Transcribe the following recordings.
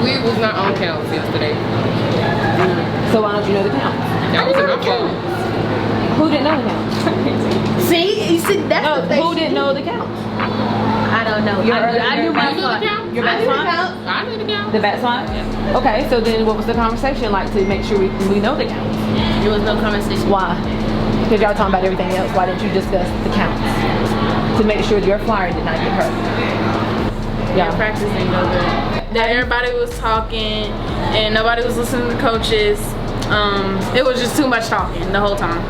We was not on counts yesterday. So why don't you know the counts? That was my fault. Who didn't know the counts? See, you see, that's the thing. Who didn't know the counts? I don't know. I knew my slot. Your back slot? I knew the count. The back slot? Yeah. Okay, so then what was the conversation like to make sure we know the counts? There was no conversation. Why? Because y'all talking about everything else. Why didn't you discuss the counts? To make sure your flyer did not get hurt. Yeah, practice didn't go good. That everybody was talking and nobody was listening to coaches. It was just too much talking the whole time.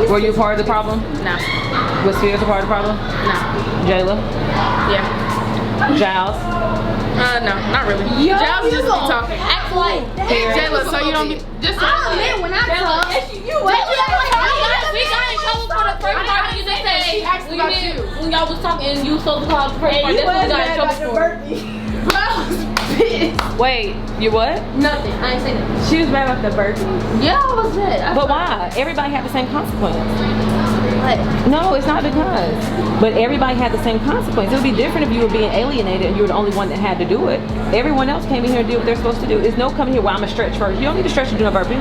Were you part of the problem? No. Was Spears a part of the problem? No. Jayla? Yeah. Giles? No, not really. Giles just be talking. Act like Jayla, so you don't be just I'll admit when I talk. You we got in trouble for the first part when you just said when y'all was talking and you supposed to call the first part. That's what we got in trouble for. Wait, you what? Nothing. I ain't saying nothing. She was mad about the burpee. Yeah, I was mad. But why? Everybody had the same consequence. What? No, it's not because. But everybody had the same consequence. It would be different if you were being alienated and you were the only one that had to do it. Everyone else came in here and did what they're supposed to do. There's no coming here, well, I'm going to stretch first. You don't need to stretch to do a burpee.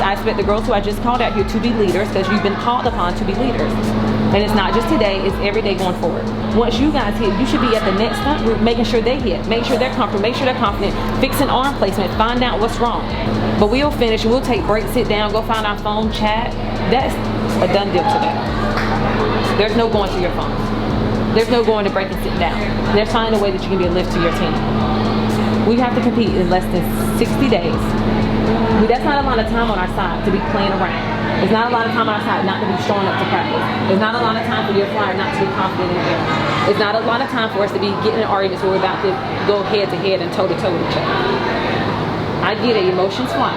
I expect the girls who I just called out here to be leaders because you've been called upon to be leaders. And it's not just today, it's every day going forward. Once you guys hit, you should be at the next stunt group making sure they hit. Make sure they're comfortable, make sure they're confident, fixing arm placement, find out what's wrong. But we'll finish, we'll take breaks, sit down, go find our phone, chat. That's a done deal today. There's no going to your phone. There's no going to break and sit down. There's finding a way that you can be a lift to your team. We have to compete in less than 60 days. That's not a lot of time on our side to be playing around. There's not a lot of time on our side not to be showing up to practice. There's not a lot of time for your flyer not to be confident in there. There's not a lot of time for us to be getting in arguments where we're about to go head to head and toe to toe with each other. I get it, emotions fly.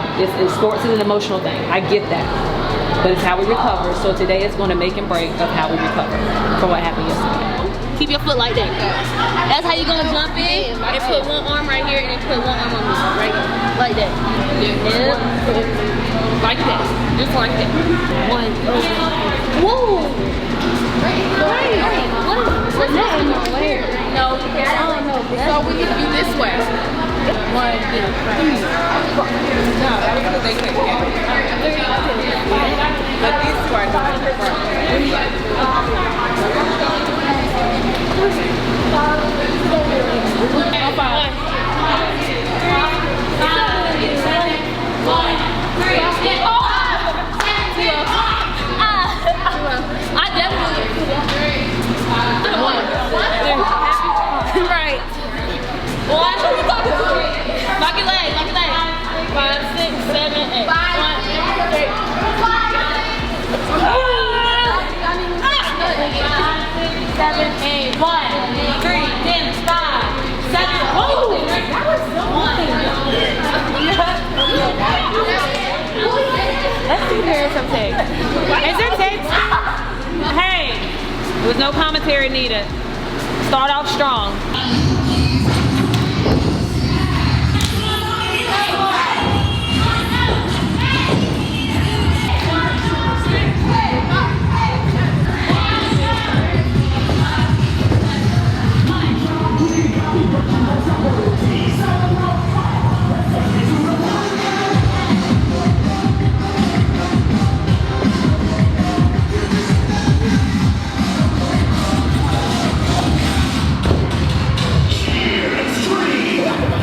Sports is an emotional thing. I get that. But it's how we recover. So today is going to make and break of how we recover from what happened yesterday. Keep your foot like that. That's how you're gonna jump in and put one arm right here and then put one arm on this right here. Like that. Yeah. like that. Just like that. One. Whoa! What's that? No, I don't know. So we need to be this way. 1, 2, 3. No, that was because they couldn't get it. But these two are not in front. I definitely right. One, who you talking to? Lock your leg, lock your leg. 5, 6, 7, 8. 1, 2, 3. 7, 8. 1, 3, 10, 5, 7. Oh, that was so Let's see here some text. Is there text? Hey, there was no commentary needed. Start off strong.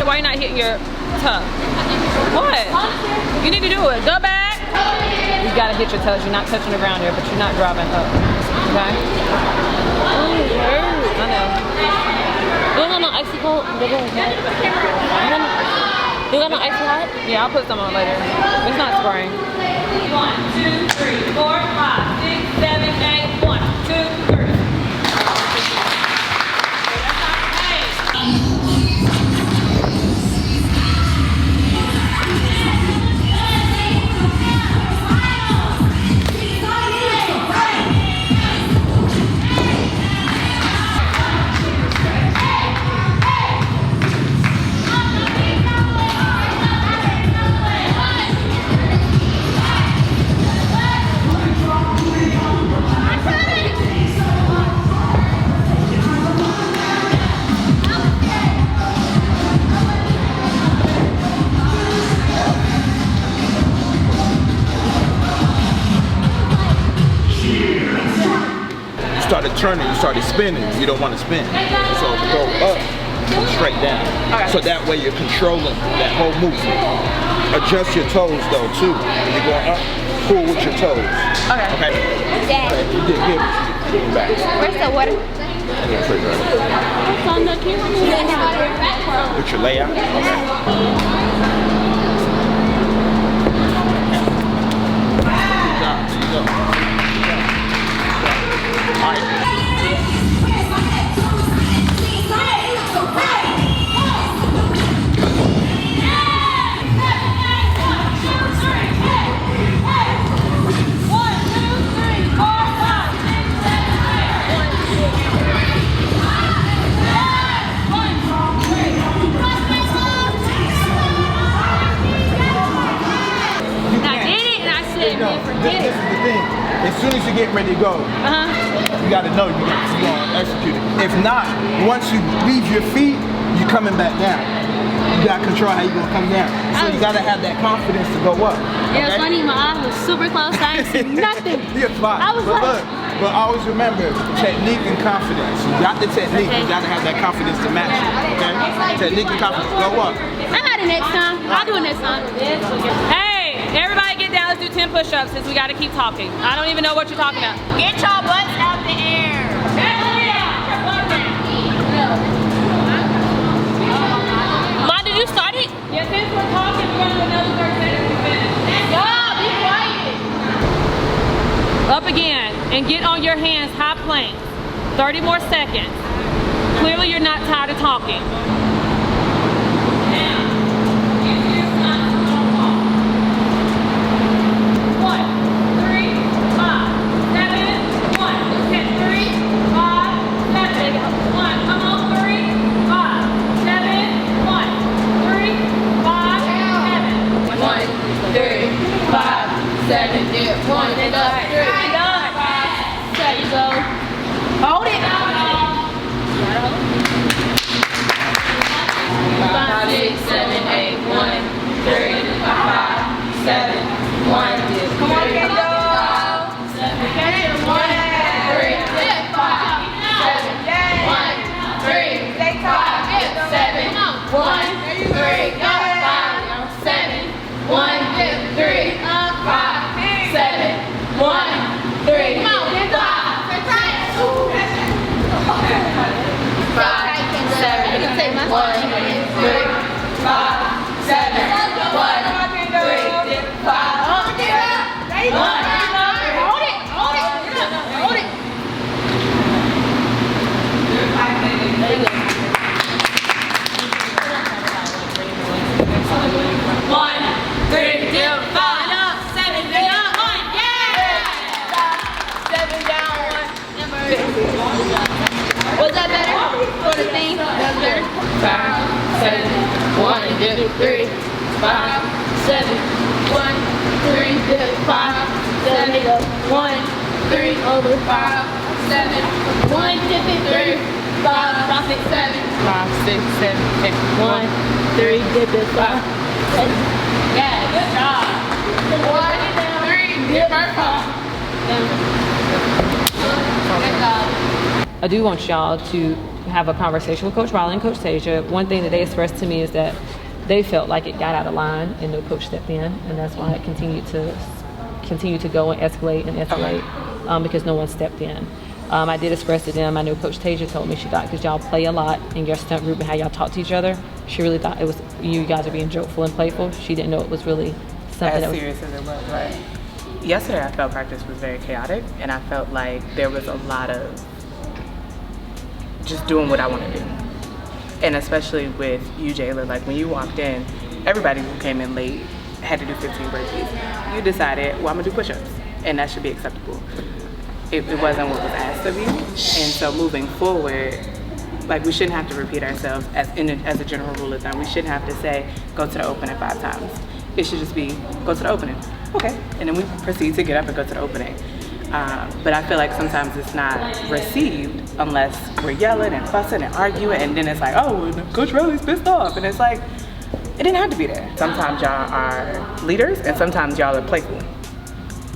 Why you not hitting your tuck? What? You need to do it. Go back. You gotta hit your toes. You're not touching the ground here, but you're not driving up. Okay? I know. You got no icy cold? You got no icy hot? Yeah, I'll put some on later. It's not spraying. 1, 2, 3, 4, 5, 6, 7, 8. 1, 2, 3. I started turning, you started spinning. You don't want to spin. So go up, straight down. So that way you're controlling that whole movement. Adjust your toes though too. When you're going up, pull with your toes. Okay. Okay. You did good. Back. Where's the water? Yeah, pretty good. With your layout. Okay. There you go. All right. This is the thing. As soon as you get ready to go, you got to know you're going to execute it. If not, once you leave your feet, you're coming back down. You got to control how you're going to come down. So you got to have that confidence to go up. It was funny, my eye was super close. I didn't see nothing. You're fine. I was but always remember, technique and confidence. You got the technique, you got to have that confidence to match it. Okay? Technique and confidence. Go up. I got it next time. I'll do it next time. Hey, everybody get down. Let's do 10 push-ups since we got to keep talking. I don't even know what you're talking about. Get your butts out the air. Ma, did you start it? Yeah, since we're talking, we're going to do another 30 seconds to finish. Y'all, be quiet. Up again, and get on your hands, high plank. 30 more seconds. Clearly you're not tired of talking. Hold it. 5, 6, 7, 8, 1, 3, 5, 7, 1. Come on, Kendall. 7, 1, 3, 5, 7, 1, 3, 5, 7, 1, 3, 5, 7, 1, 3, 5, 7, 1, 3. Come on, Kendall. 5, 7, 1, 3, 5, 7, 1, 3, 5, 1. Hold it, hold it, hold it. 1, 3, 2, 5, 7, 1, yeah! 7 down, 1. Was that better for the thing? That was better. 5, 7, 1, 2, 3, 5, 7, 1, 3, 5, 7, 1, 3, over 5, 7, 1, 3, 5, profit 7, 5, 6, 7, 8, 1, 3, dip it 5, 7. Yeah, good job. 1, 3, dip it 5. Good job. I do want y'all to have a conversation with Coach Riley and Coach Tasia. One thing that they expressed to me is that they felt like it got out of line and no coach stepped in, and that's why it continued to go and escalate because no one stepped in. I did express to them, I know Coach Tasia told me she thought because y'all play a lot in your stunt group and how y'all talk to each other, she really thought it was you guys are being jokeful and playful. She didn't know it was really something as serious as it was, right? Yesterday I felt practice was very chaotic, and I felt like there was a lot of just doing what I want to do. And especially with you, Jayla, like when you walked in, everybody who came in late had to do 15 burpees. You decided, well, I'm gonna do push-ups, and that should be acceptable. It wasn't what was asked of you, and so moving forward, like we shouldn't have to repeat ourselves as a general rule of thumb. We shouldn't have to say, go to the opening 5 times. It should just be, go to the opening. Okay, and then we proceed to get up and go to the opening. But I feel like sometimes it's not received unless we're yelling and fussing and arguing, and then it's like, oh, Coach Riley's pissed off, and it's like, it didn't have to be there. Sometimes y'all are leaders, and sometimes y'all are playful.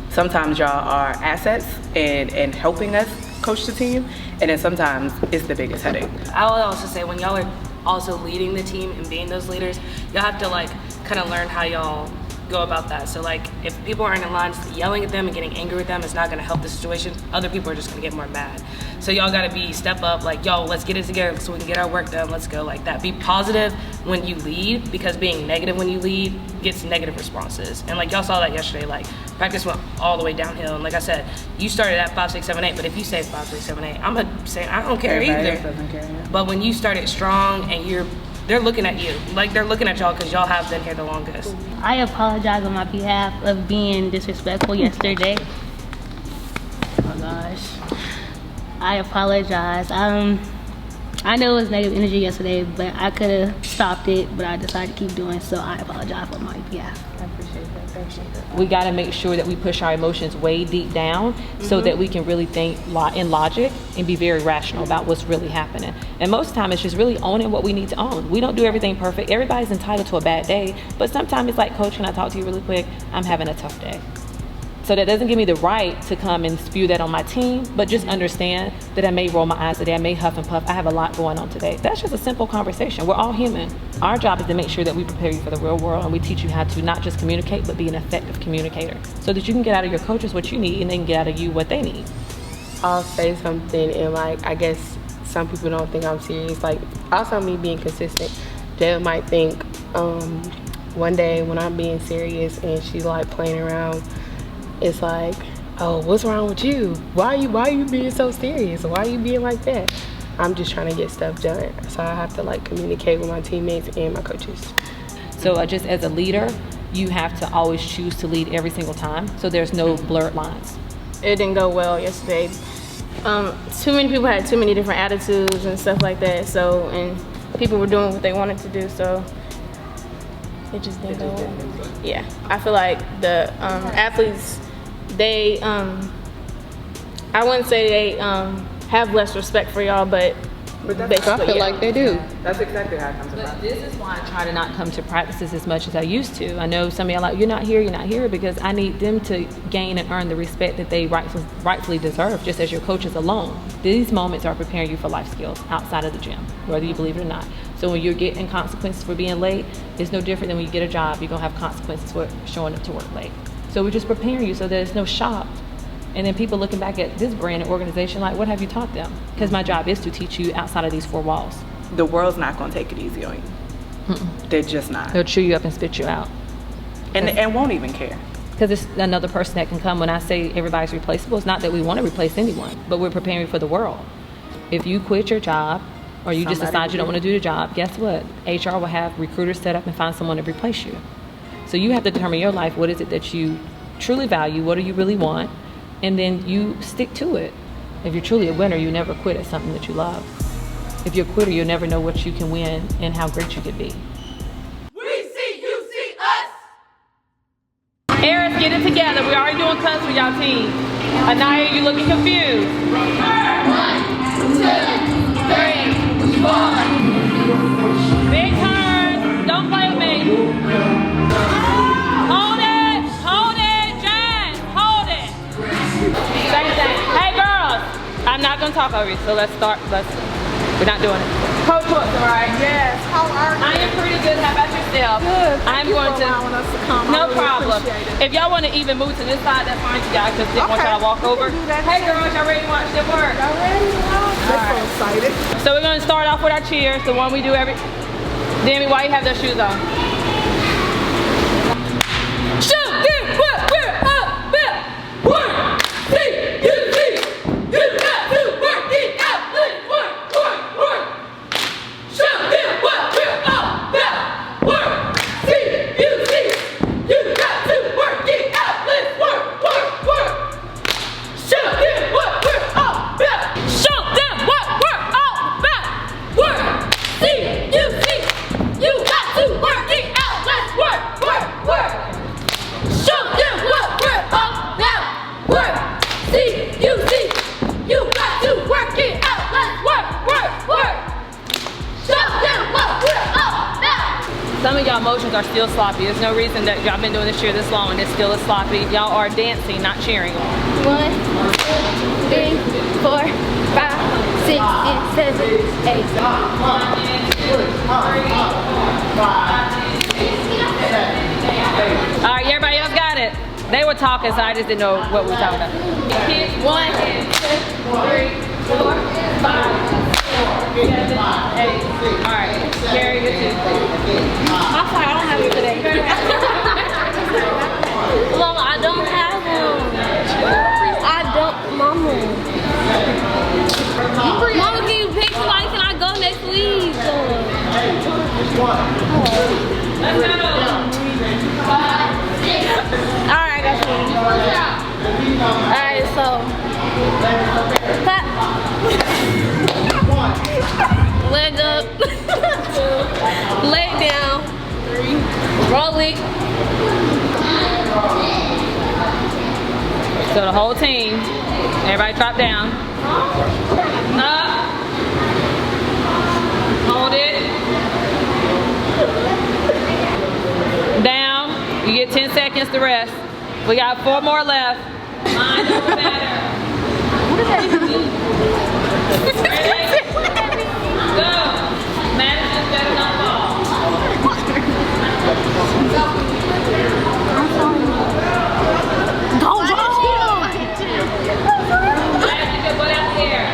Sometimes y'all are assets and helping us coach the team, and then sometimes it's the biggest headache. I would also say when y'all are also leading the team and being those leaders, y'all have to like kind of learn how y'all go about that. So like if people aren't in line, yelling at them and getting angry with them is not gonna help the situation. Other people are just gonna get more mad. So y'all gotta be step up, like, yo, let's get it together so we can get our work done, let's go, like that. Be positive when you lead, because being negative when you lead gets negative responses. And like y'all saw that yesterday, like practice went all the way downhill. And like I said, you started at 5, 6, 7, 8, but if you say 5, 6, 7, 8, I'm gonna say I don't care either. Doesn't care, yeah. But when you started strong and they're looking at you, like they're looking at y'all because y'all have been here the longest. I apologize on my behalf of being disrespectful yesterday. Oh my gosh. I apologize. I know it was negative energy yesterday, but I could have stopped it, but I decided to keep doing so. I apologize on my behalf. I appreciate that. Thank you. We got to make sure that we push our emotions way deep down so that we can really think in logic and be very rational about what's really happening. And most of the time it's just really owning what we need to own. We don't do everything perfect. Everybody's entitled to a bad day, but sometimes it's like, Coach, can I talk to you really quick? I'm having a tough day. So that doesn't give me the right to come and spew that on my team, but just understand that I may roll my eyes today, I may huff and puff, I have a lot going on today. That's just a simple conversation. We're all human. Our job is to make sure that we prepare you for the real world and we teach you how to not just communicate, but be an effective communicator so that you can get out of your coaches what you need and they can get out of you what they need. I'll say something and like, I guess some people don't think I'm serious. Like also me being consistent, Jayla might think one day when I'm being serious and she's like playing around, it's like, oh, what's wrong with you? Why are you being so serious? Why are you being like that? I'm just trying to get stuff done. So I have to like communicate with my teammates and my coaches. So just as a leader, you have to always choose to lead every single time. So there's no blurred lines. It didn't go well yesterday. Too many people had too many different attitudes and stuff like that. So, and people were doing what they wanted to do. So it just didn't go well. Yeah, I feel like the athletes, they, I wouldn't say they have less respect for y'all, but basically, I feel like they do. That's exactly how it comes But about. this is why I try to not come to practices as much as I used to. I know some of y'all like, you're not here, because I need them to gain and earn the respect that they rightfully deserve, just as your coaches alone. These moments are preparing you for life skills outside of the gym, whether you believe it or not. So when you're getting consequences for being late, it's no different than when you get a job. You're gonna have consequences for showing up to work late. So we're just preparing you so there's no shock. And then people looking back at this brand and organization like, what have you taught them? Because my job is to teach you outside of these 4 walls. The world's not going to take it easy on you. They're just not. They'll chew you up and spit you out. And won't even care. Because it's another person that can come. When I say everybody's replaceable, it's not that we want to replace anyone, but we're preparing you for the world. If you quit your job or you just decide you don't want to do the job, guess what? HR will have recruiters set up and find someone to replace you. So you have to determine your life. What is it that you truly value? What do you really want? And then you stick to it. If you're truly a winner, you never quit at something that you love. If you're a quitter, you'll never know what you can win and how great you could be. We see you see us. Eris, get it together. We're already doing cuts with y'all team. Anaya, you looking confused. 1, 2, 3, 4. Big turn. Don't play with me. Same thing. Hey girls, I'm not gonna talk over you, so let's start. We're not doing it. Coach Woods, all right? Yes. How are you? I am pretty good. How about yourself? Good. I'm going to. Us to come. No I really problem. appreciate it. If y'all want to even move to this side, that's fine. Y'all just didn't want y'all to walk over. Do that. Hey girls, y'all ready to watch their work? Y'all ready? They're so excited. So we're gonna start off with our cheers, the one we do every. Demi, why you have those shoes on? Shoot! We're up! Work! See! You see! You got to work it out! Let's work! Show them what we're all about! Work! See! You see! You got to work it out! Let's work! Show them what we're all about! Show them what we're all about! Work! See! You see! You got to work it out! Let's work! Show them what we're all about! Work! See! You see! You got to work it out! Let's work! Show them what we're all about! Some of y'all motions are still sloppy. There's no reason that y'all been doing this cheer this long and it's still as sloppy. Y'all are dancing, not cheering. 1, 2, 3, 4, 5, 6, and 7, 8. All right, everybody else got it. They were talking, so I just didn't know what we were talking about. 1, 2, 3, 4, 5, 6, 7, 8. All right, Carrie, your two. I'm sorry, I don't have it today. Mama, I don't have one. I don't, Mama. Mama, can you pick somebody? Can I go next week? Alright, I got you. Alright, so. Leg up. Leg down. Roll it. So the whole team, everybody drop down. Up. Hold it. Down. You get 10 seconds to rest. We got 4 more left. Mind over matter. What does that even mean? Ready? Go. Madison better not fall. Don't jump. Madison, get butt out here.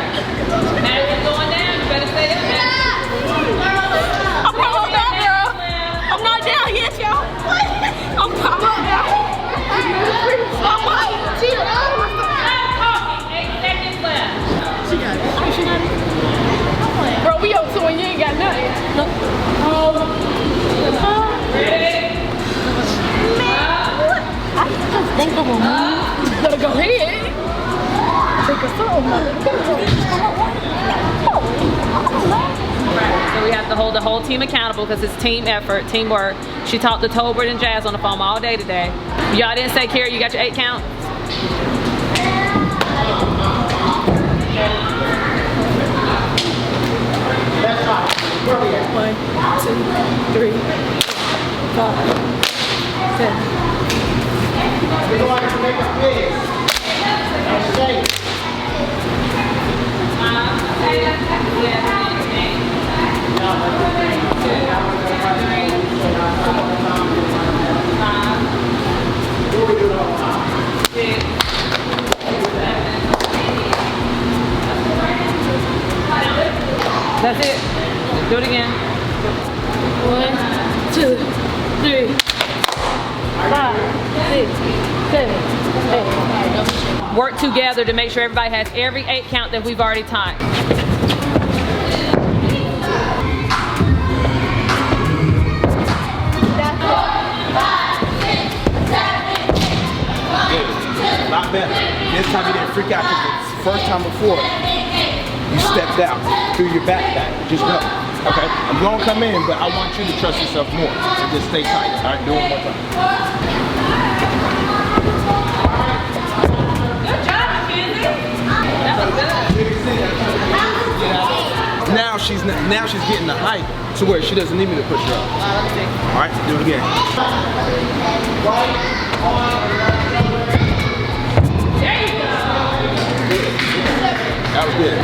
Madison going down. You better stay up, Madison. I'm not down, girl. I'm not down yet, y'all. I'm up now. I'm up. Stop talking. 8 seconds left. She got it. Bro, we up to when you ain't got nothing. Ready? I just think of a move. Gotta go ahead. Think of something. So we have to hold the whole team accountable because it's team effort, teamwork. She talked to Tolbert and Jazz on the phone all day today. Y'all didn't say, Carrie, you got your 8 count? One, 2, 3, 5, 7. We're going to make a big. Shake. That's it. Do it again. 1, 2, 3, 5, 6, 7, 8. Work together to make sure everybody has every 8 count that we've already timed. Not better. This time you didn't freak out because the first time before you stepped out, threw your back. Just go. Okay? I'm going to come in, but I want you to trust yourself more. And just stay tight. All right? Do it one more time. Good job, Mackenzie. That was good. Now she's getting the height to where she doesn't need me to push her up. All right? Do it again. That was good.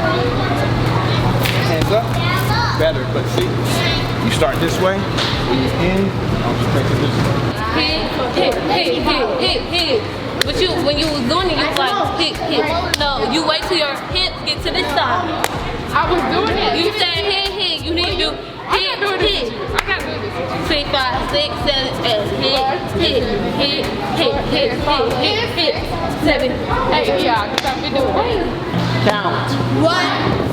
Hands up. Better, but see, you start this way. When you're in, I'll just take it this way. Hit. But when you was doing it, you was like, hit. No, you wait till your hips get to this side. I was doing it. You said hit. You need to do hit. I gotta do this. 3, 5, 6, 7, 8. Hit. 7, 8. Hey, yeah, because I've been doing it. Count. 1,